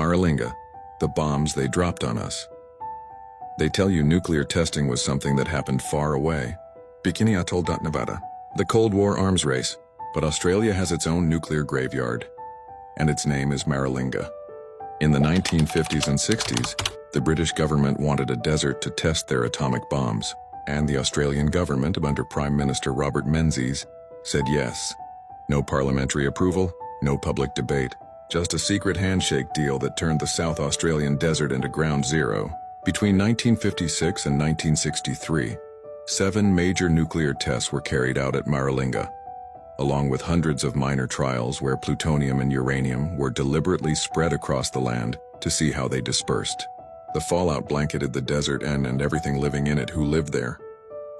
Maralinga, the bombs they dropped on us. They tell you nuclear testing was something that happened far away. Bikini Atoll, Nevada. The Cold War arms race, but Australia has its own nuclear graveyard, and its name is Maralinga. In the 1950s and 60s, the British government wanted a desert to test their atomic bombs, and the Australian government, under Prime Minister Robert Menzies, said yes. No parliamentary approval, no public debate, just a secret handshake deal that turned the South Australian desert into ground zero. Between 1956 and 1963, 7 major nuclear tests were carried out at Maralinga, along with hundreds of minor trials where plutonium and uranium were deliberately spread across the land to see how they dispersed. The fallout blanketed the desert and everything living in it who lived there.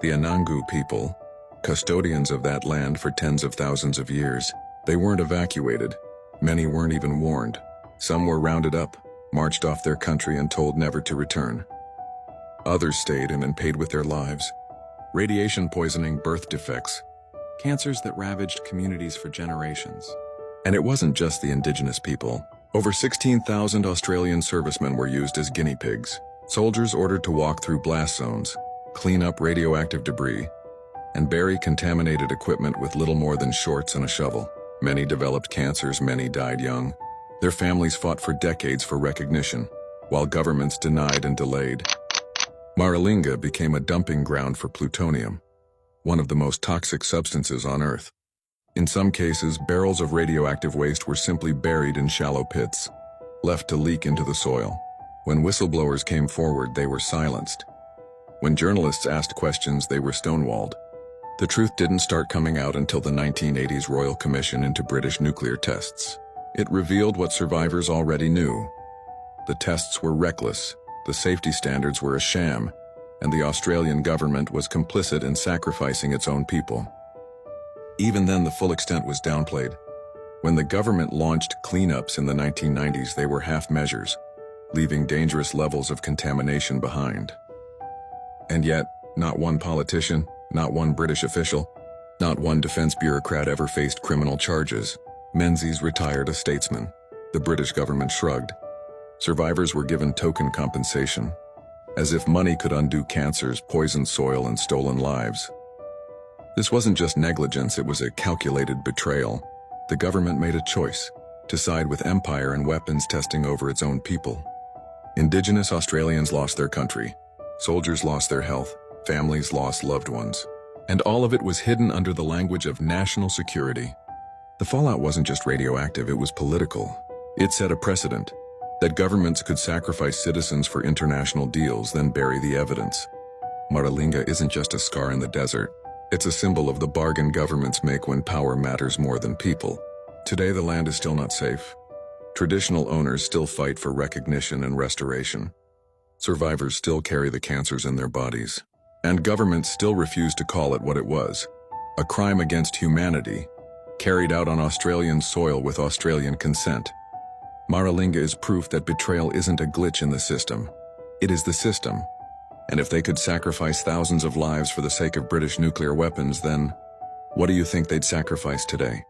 The Anangu people, custodians of that land for tens of thousands of years, they weren't evacuated. Many weren't even warned. Some were rounded up, marched off their country and told never to return. Others stayed and paid with their lives. Radiation poisoning, birth defects, cancers that ravaged communities for generations. And it wasn't just the indigenous people. Over 16,000 Australian servicemen were used as guinea pigs. Soldiers ordered to walk through blast zones, clean up radioactive debris, and bury contaminated equipment with little more than shorts and a shovel. Many developed cancers, many died young. Their families fought for decades for recognition, while governments denied and delayed. Maralinga became a dumping ground for plutonium, one of the most toxic substances on Earth. In some cases, barrels of radioactive waste were simply buried in shallow pits, left to leak into the soil. When whistleblowers came forward, they were silenced. When journalists asked questions, they were stonewalled. The truth didn't start coming out until the 1980s Royal Commission into British nuclear tests. It revealed what survivors already knew. The tests were reckless, the safety standards were a sham, and the Australian government was complicit in sacrificing its own people. Even then, the full extent was downplayed. When the government launched cleanups in the 1990s, they were half measures, leaving dangerous levels of contamination behind. And yet, not one politician, not one British official, not one defense bureaucrat ever faced criminal charges. Menzies retired a statesman. The British government shrugged. Survivors were given token compensation, as if money could undo cancers, poisoned soil, and stolen lives. This wasn't just negligence, it was a calculated betrayal. The government made a choice to side with empire and weapons testing over its own people. Indigenous Australians lost their country. Soldiers lost their health. Families lost loved ones. And all of it was hidden under the language of national security. The fallout wasn't just radioactive, it was political. It set a precedent that governments could sacrifice citizens for international deals, then bury the evidence. Maralinga isn't just a scar in the desert. It's a symbol of the bargain governments make when power matters more than people. Today, the land is still not safe. Traditional owners still fight for recognition and restoration. Survivors still carry the cancers in their bodies. And governments still refuse to call it what it was: a crime against humanity, carried out on Australian soil with Australian consent. Maralinga is proof that betrayal isn't a glitch in the system. It is the system. And if they could sacrifice thousands of lives for the sake of British nuclear weapons, then what do you think they'd sacrifice today?